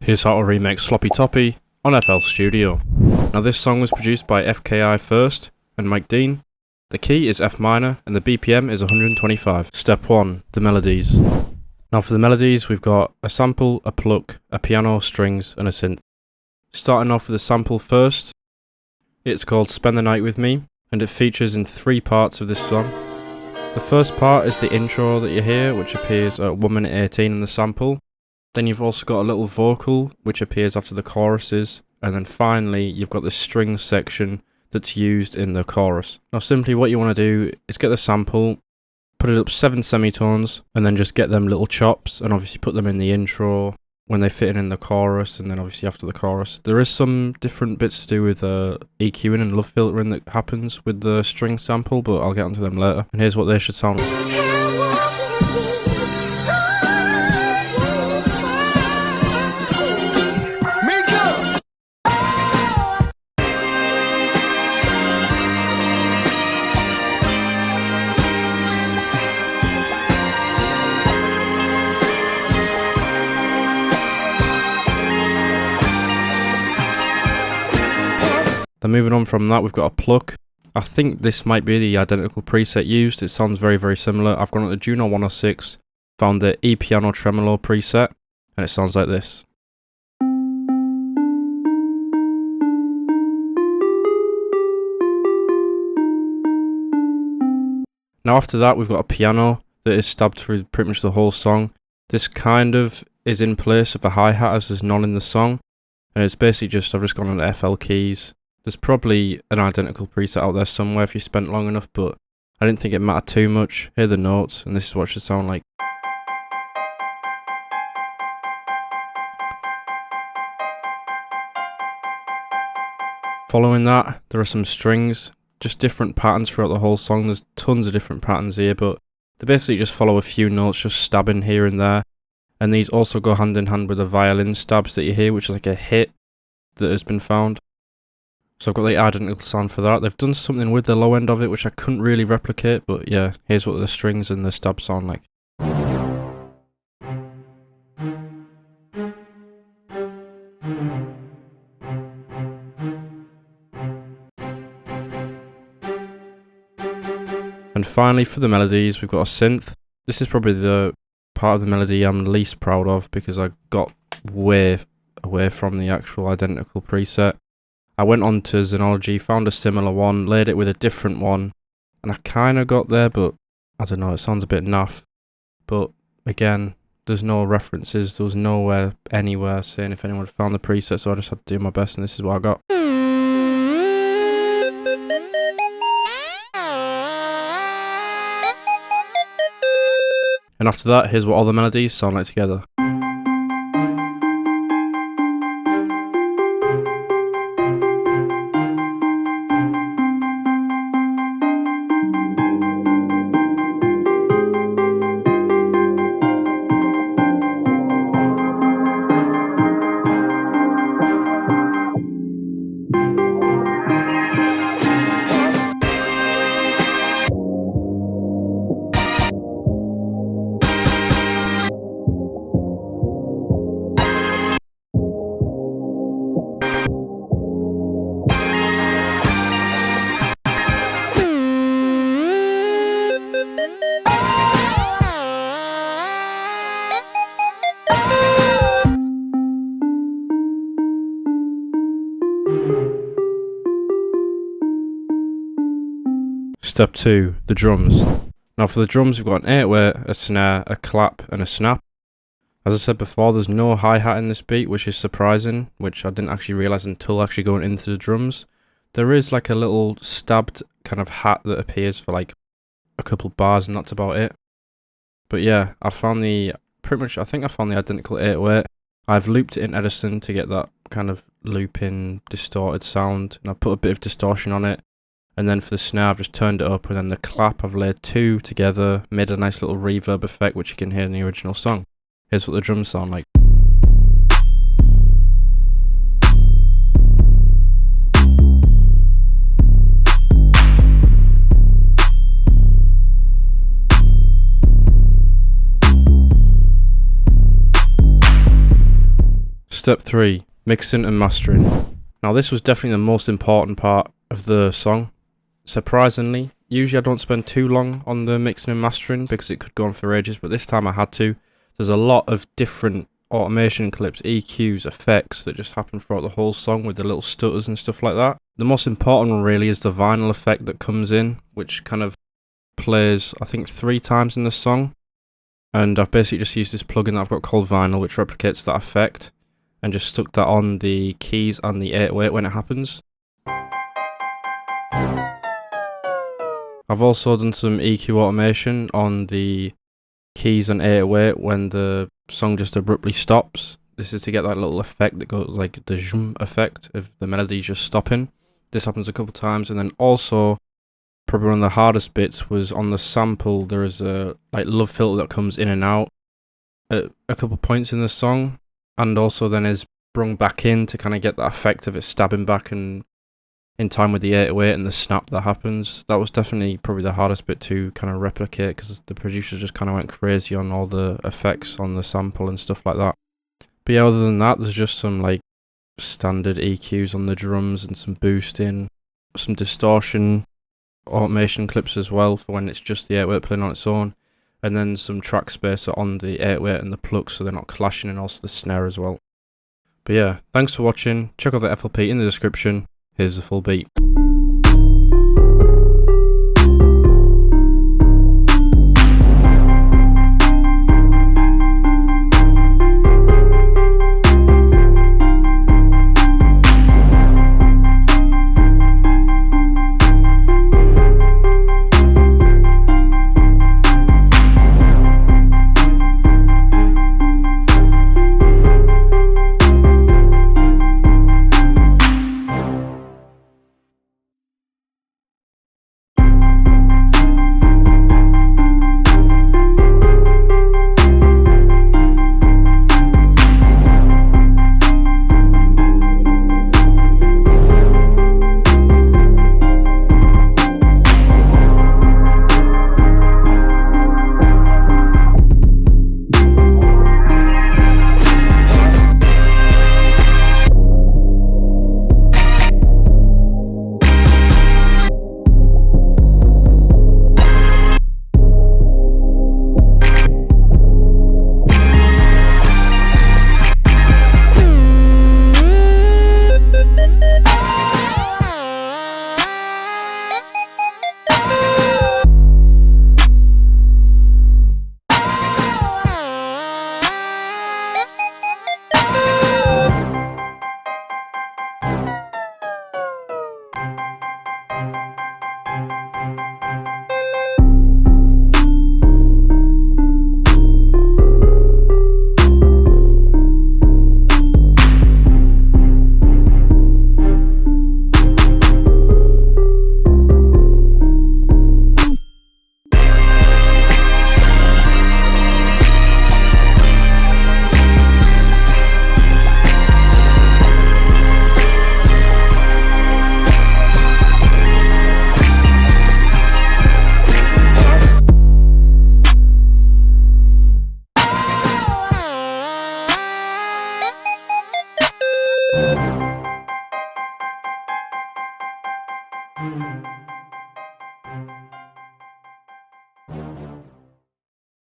Here's how to remake Sloppy Toppy on FL Studio. Now this song was produced by FKI first and Mike Dean. The key is F minor and the BPM is 125. Step 1. The melodies. Now for the melodies we've got a sample, a pluck, a piano, strings and a synth. Starting off with the sample first, it's called Spend the Night With Me and it features in 3 parts of this song. The first part is the intro that you hear, which appears at 1 minute 18 in the sample. Then you've also got a little vocal which appears after the choruses, and then finally you've got the string section that's used in the chorus. Now simply what you want to do is get the sample, put it up 7 semitones, and then just get them little chops and obviously put them in the intro when they fit in the chorus, and then obviously after the chorus. There is some different bits to do with EQing and love filtering that happens with the string sample, but I'll get onto them later. And here's what they should sound like. Then moving on from that, we've got a pluck. I think this might be the identical preset used. It sounds very, very similar. I've gone at the Juno 106, found the E piano tremolo preset, and it sounds like this. Now after that, we've got a piano that is stabbed through pretty much the whole song. This kind of is in place of a hi-hat as there's none in the song, and it's basically just, I've just gone on the FL keys. There's probably an identical preset out there somewhere if you spent long enough, but I didn't think it mattered too much. Here are the notes, and this is what it should sound like. Following that, there are some strings, just different patterns throughout the whole song. There's tons of different patterns here, but they basically just follow a few notes, just stabbing here and there. And these also go hand in hand with the violin stabs that you hear, which is like a hit that has been found. So I've got the identical sound for that. They've done something with the low end of it which I couldn't really replicate, but yeah, here's what the strings and the stabs sound like. And finally for the melodies, we've got a synth. This is probably the part of the melody I'm least proud of because I got way away from the actual identical preset. I went on to Xenology, found a similar one, laid it with a different one, and I kind of got there, but I don't know, it sounds a bit naff. But again, there's no references, there was nowhere, anywhere saying if anyone found the preset, so I just had to do my best, and this is what I got. And after that, here's what all the melodies sound like together. Step 2, the drums. Now for the drums we've got an 8-way, a snare, a clap and a snap. As I said before, there's no hi-hat in this beat, which is surprising, which I didn't actually realise until actually going into the drums. There is like a little stabbed kind of hat that appears for like a couple bars and that's about it. But yeah, I found the, I think I found the identical 8-way. I've looped it in Edison to get that kind of looping, distorted sound, and I've put a bit of distortion on it. And then for the snare, I've just turned it up, and then the clap, I've laid 2 together, made a nice little reverb effect, which you can hear in the original song. Here's what the drums sound like. Step 3. Mixing and mastering. Now this was definitely the most important part of the song. Surprisingly, usually I don't spend too long on the mixing and mastering because it could go on for ages, but this time I had to. There's a lot of different automation clips, EQs, effects that just happen throughout the whole song with the little stutters and stuff like that. The most important one really is the vinyl effect that comes in, which kind of plays, I think, 3 times in the song. And I've basically just used this plugin that I've got called Vinyl, which replicates that effect, and just stuck that on the keys and the 808 when it happens. I've also done some EQ automation on the keys and 808 when the song just abruptly stops. This is to get that little effect that goes like the zoom effect of the melody just stopping. This happens a couple times, and then also probably one of the hardest bits was on the sample. There is a like love filter that comes in and out at a couple points in the song, and also then is brung back in to kind of get that effect of it stabbing back and in time with the 808 and the snap that happens. That was definitely probably the hardest bit to kind of replicate because the producers just kind of went crazy on all the effects on the sample and stuff like that. But yeah, other than that, there's just some like standard EQs on the drums and some boosting, some distortion automation clips as well for when it's just the 808 playing on its own, and then some track spacer on the 808 and the Pluck so they're not clashing, and also the snare as well. But yeah, thanks for watching. Check out the FLP in the description. Here's the full beat.